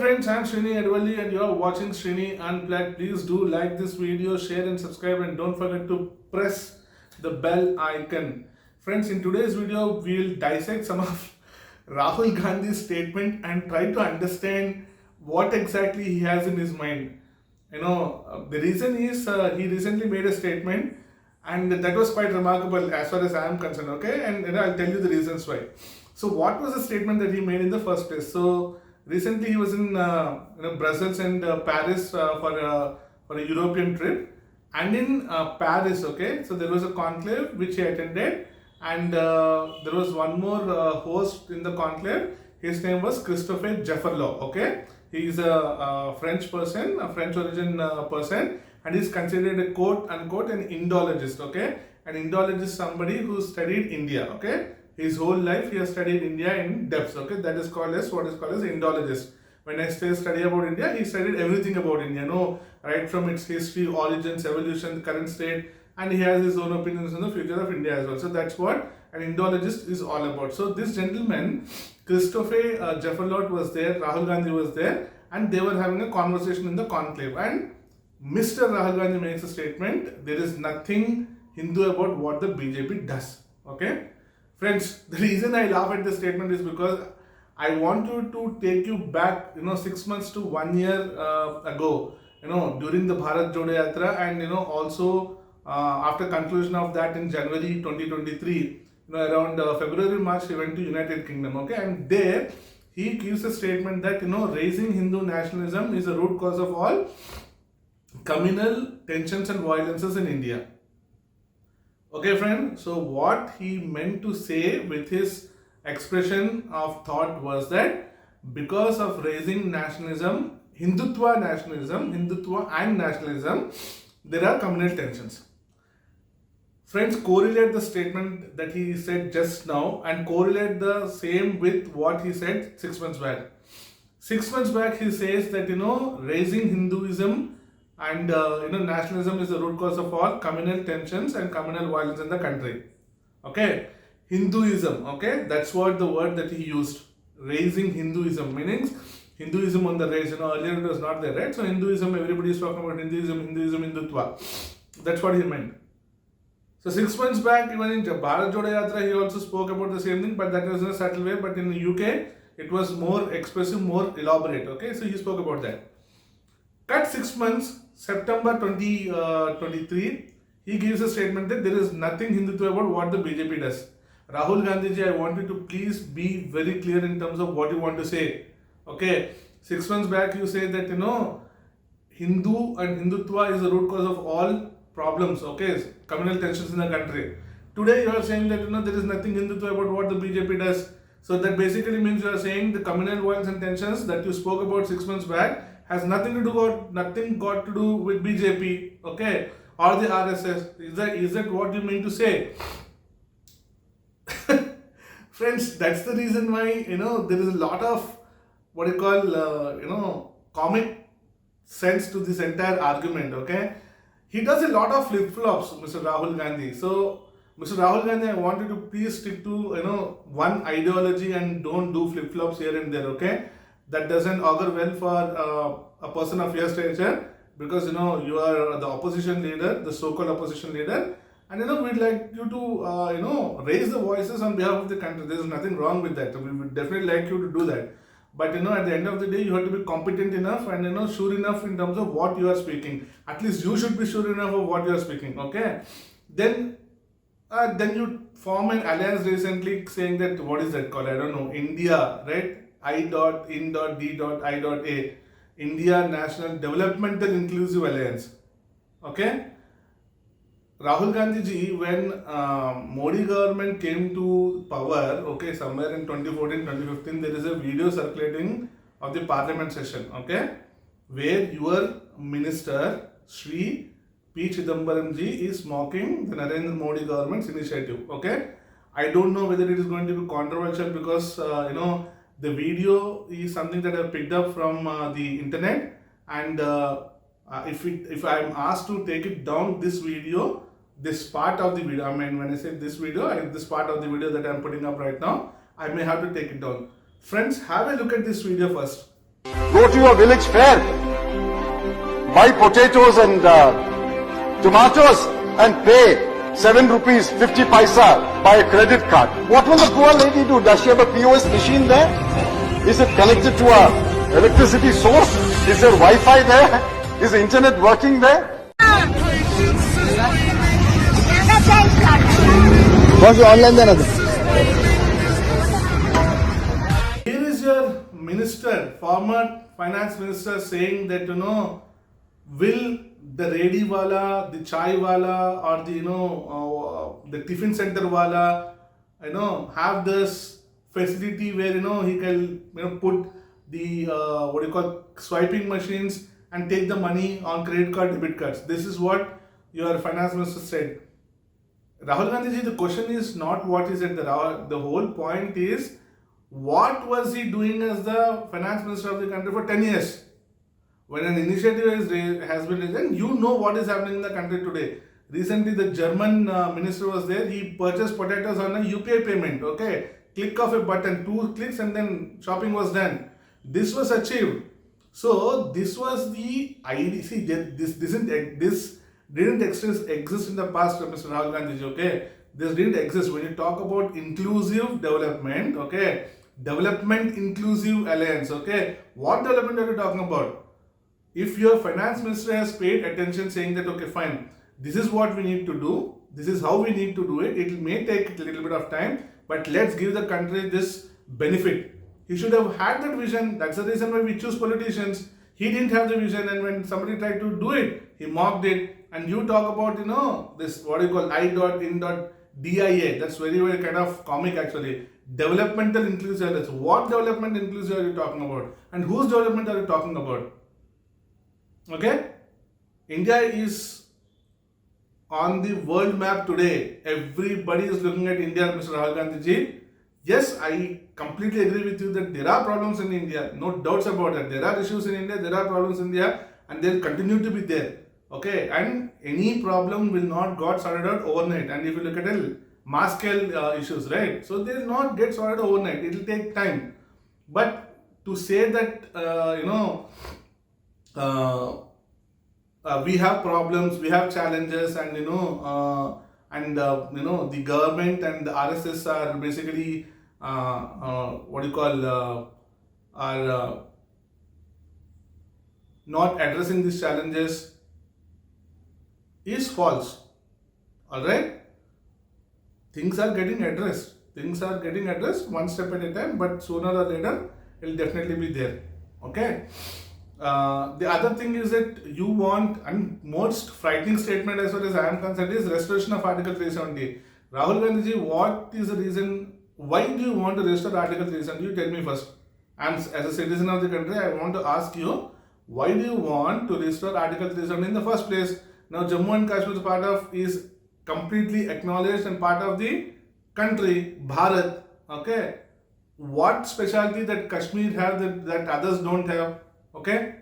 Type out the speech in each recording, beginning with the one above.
friends, I am Srini Edvalli and you are watching Srini Unplugged. Please do like this video, share and subscribe, and don't forget to press the bell icon. Friends, in today's video, we'll dissect some of Rahul Gandhi's statement and try to understand what exactly he has in his mind. The reason is he recently made a statement and that was quite remarkable as far as I am concerned, okay? And I'll tell you the reasons why. So what was the statement that he made in the first place? So recently he was in Brussels and Paris for a European trip, and in Paris, okay, so there was a conclave which he attended, and there was one more host in the conclave. His name was Christophe Jefferlot, okay. He is a French person, a French origin person, and he is considered a quote unquote an Indologist, okay. An Indologist, somebody who studied India, okay. His whole life he has studied India in depth, okay. That is called as what is called as Indologist. When I say study about India, he studied everything about India, right from its history, origins, evolution, current state, and he has his own opinions on the future of India as well. So that's what an Indologist is all about. So this gentleman, Christophe Jefferlot, was there, Rahul Gandhi was there, and they were having a conversation in the conclave. And Mr. Rahul Gandhi makes a statement: there is nothing Hindu about what the BJP does, okay. Friends, the reason I laugh at this statement is because I want you to take you back, 6 months to 1 year ago, during the Bharat Jodo Yatra, and also after conclusion of that in January 2023, around February, March, he went to United Kingdom, okay, and there he gives a statement that, raising Hindu nationalism is the root cause of all communal tensions and violences in India. Okay, friend, so what he meant to say with his expression of thought was that because of raising nationalism, Hindutva and nationalism, there are communal tensions. Friends, correlate the statement that he said just now and correlate the same with what he said 6 months back. 6 months back he says that, raising Hinduism and nationalism is the root cause of all communal tensions and communal violence in the country. Okay, Hinduism, okay, that's what the word that he used. Raising Hinduism, meaning Hinduism on the rise. Earlier it was not there, right? So Hinduism, everybody is talking about Hinduism, Hindutva. That's what he meant. So 6 months back, even in Bharat Jodo Yatra, he also spoke about the same thing, but that was in a subtle way. But in the UK, it was more expressive, more elaborate. Okay, so he spoke about that. Cut 6 months, September 2023, he gives a statement that there is nothing Hindutva about what the BJP does. Rahul Gandhiji, I want you to please be very clear in terms of what you want to say. Okay, 6 months back you say that Hindu and Hindutva is the root cause of all problems, okay, communal tensions in the country. Today you are saying that there is nothing Hindutva about what the BJP does. So that basically means you are saying the communal violence and tensions that you spoke about 6 months back has nothing got to do with BJP, okay, or the RSS. Is that what you mean to say? Friends, that's the reason why there is a lot of what you call comic sense to this entire argument, okay. He does a lot of flip-flops, Mr. Rahul Gandhi. So, Mr. Rahul Gandhi, I want you to please stick to, one ideology and don't do flip-flops here and there, okay? That doesn't augur well for a person of your stature, because, you are the opposition leader, the so-called opposition leader, and, we'd like you to, raise the voices on behalf of the country. There is nothing wrong with that. We would definitely like you to do that. But at the end of the day, you have to be competent enough and sure enough in terms of what you are speaking. At least you should be sure enough of what you are speaking. Okay. Then you form an alliance recently saying that, what is that called? I don't know. India, right? I.in.d.i.a. India National Developmental Inclusive Alliance. Okay. Rahul Gandhiji, when Modi government came to power, okay, somewhere in 2014, 2015, there is a video circulating of the parliament session, okay, where your minister, Shri P. Chidambaram ji, is mocking the Narendra Modi government's initiative, okay. I don't know whether it is going to be controversial because, the video is something that I picked up from the internet, and if I am asked to take it down, this part of the video, I mean, when I say this video, this part of the video that I am putting up right now, I may have to take it down. Friends, have a look at this video first. Go to your village fair, buy potatoes and tomatoes and pay 7 rupees 50 paisa by a credit card. What will the poor lady do? Does she have a POS machine there? Is it connected to a electricity source? Is there Wi-Fi there? Is the internet working there? Here is your minister, former finance minister, saying that will the ready wala, the chai wala, or the the tiffin center wala, have this facility where he can put the swiping machines and take the money on credit card, debit cards. This is what your finance minister said. Rahul Gandhi ji, the question is not what is it. The whole point is, what was he doing as the finance minister of the country for 10 years? When an initiative has been raised, you know what is happening in the country today. Recently, the German minister was there. He purchased potatoes on a UPI payment. Okay, click of a button, 2 clicks, and then shopping was done. This was achieved. So this was the idea. See, this didn't exist in the past, Mr. Rahul Gandhi ji. Okay, this didn't exist. When you talk about inclusive development, okay, development inclusive alliance. Okay, what development are you talking about? If your finance minister has paid attention, saying that okay, fine, this is what we need to do, this is how we need to do it, it may take a little bit of time, but let's give the country this benefit. He should have had that vision. That's the reason why we choose politicians. He didn't have the vision, and when somebody tried to do it, he mocked it. And you talk about, this what you call I.in.dia. That's very, very kind of comic actually. Developmental inclusiveness. What development inclusive are you talking about? And whose development are you talking about? Okay? India is on the world map today. Everybody is looking at India, Mr. Rahul Gandhi ji. Yes, I completely agree with you that there are problems in India. No doubts about that. There are issues in India, there are problems in India, and they'll continue to be there. Okay, and any problem will not get sorted out overnight. And if you look at mass scale issues, right? So they will not get sorted overnight. It will take time. But to say that we have problems, we have challenges, and the government and the RSS are basically are not addressing these challenges is false. Alright? Things are getting addressed. Things are getting addressed one step at a time, but sooner or later it will definitely be there. Okay? The other thing is that you want, and most frightening statement as far as I am concerned is restoration of Article 370. Rahul Gandhi ji, what is the reason? Why do you want to restore Article 370? You tell me first. As a citizen of the country, I want to ask you, why do you want to restore Article 370 in the first place? Now, Jammu and Kashmir is completely acknowledged and part of the country, Bharat. Okay, what specialty that Kashmir have that others don't have? Okay,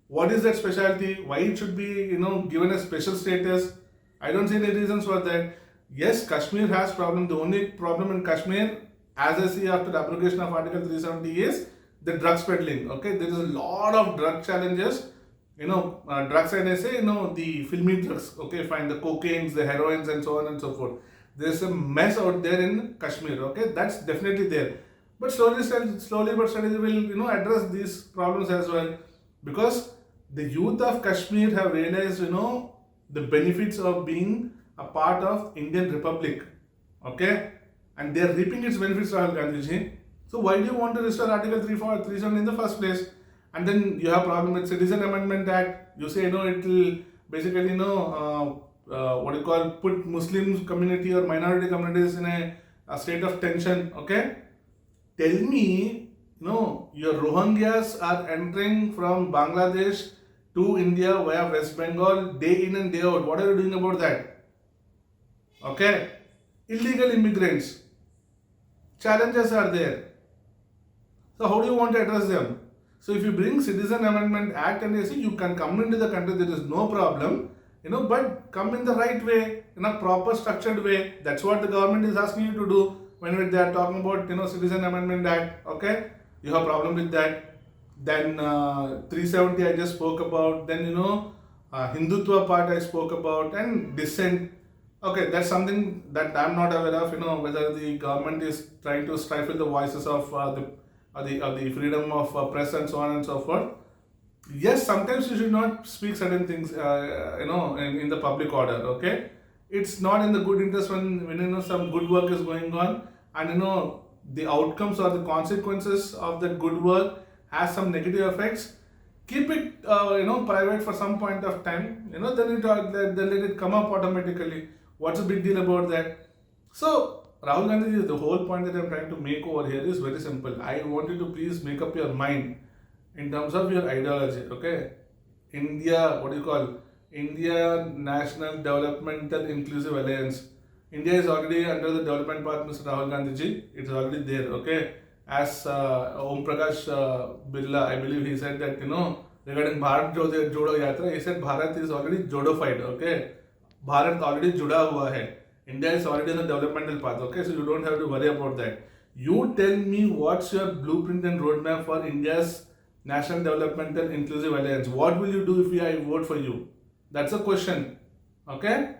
what is that specialty? Why it should be given a special status? I don't see any reasons for that. Yes, Kashmir has problem. The only problem in Kashmir, as I see after the abrogation of Article 370, is the drugs peddling. Okay, there is a lot of drug challenges. Drugs, and I say, the filmy drugs. Okay, fine, the cocaines, the heroines, and so on and so forth. There's a mess out there in Kashmir. Okay, that's definitely there. But slowly but steadily will address these problems as well, because the youth of Kashmir have realized the benefits of being a part of Indian Republic. Okay, and they are reaping its benefits, Rahul Gandhi ji. So why do you want to restore Article 347 in the first place? And then you have problem with Citizen Amendment Act. You say it will basically put Muslim community or minority communities in a state of tension. Okay, tell me, your Rohingyas are entering from Bangladesh to India via West Bengal day in and day out. What are you doing about that? Okay, illegal immigrants. Challenges are there. So how do you want to address them? So if you bring Citizen Amendment Act and you say you can come into the country, there is no problem, but come in the right way, in a proper structured way. That's what the government is asking you to do when they are talking about, Citizen Amendment Act. Okay, you have problem with that. Then 370 I just spoke about. Then Hindutva part I spoke about, and dissent. Okay, that's something that I'm not aware of. Whether the government is trying to stifle the voices of the freedom of press and so on and so forth. Yes, sometimes you should not speak certain things, in the public order. Okay, it's not in the good interest when some good work is going on, and the outcomes or the consequences of that good work has some negative effects. Keep it private for some point of time. Then let it come up automatically. What's the big deal about that? So Rahul Gandhi, the whole point that I'm trying to make over here is very simple. I want you to please make up your mind in terms of your ideology. Okay, India, what do you call India National Developmental Inclusive Alliance. India is already under the development path, Mr. Rahul Gandhi ji. It's already there. Okay, as Om Prakash Birla, I believe he said that regarding Bharat Jodo Yatra, he said Bharat is already Jodofied. Okay, Bharat already juda hua hai. India is already on the developmental path. Okay, so you don't have to worry about that. You tell me what's your blueprint and roadmap for India's National Developmental Inclusive Alliance. What will you do if I vote for you? That's a question. Okay.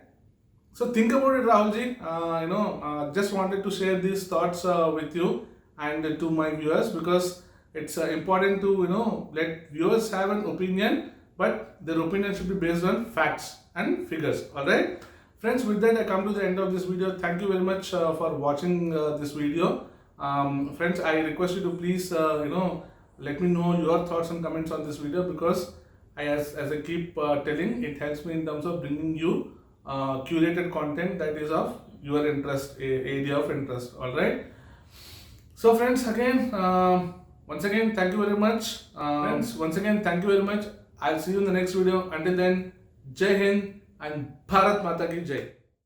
So think about it, Rahulji. Just wanted to share these thoughts with you and to my viewers, because it's important to let viewers have an opinion, but their opinion should be based on facts and figures. All right, friends. With that, I come to the end of this video. Thank you very much for watching this video, friends. I request you to please let me know your thoughts and comments on this video, because as I keep telling, it helps me in terms of bringing you curated content that is of your interest, area of interest. All right. So friends, again, once again, thank you very much. Friends, once again, thank you very much. I'll see you in the next video. Until then, Jai Hind and Bharat Mata Ki Jai.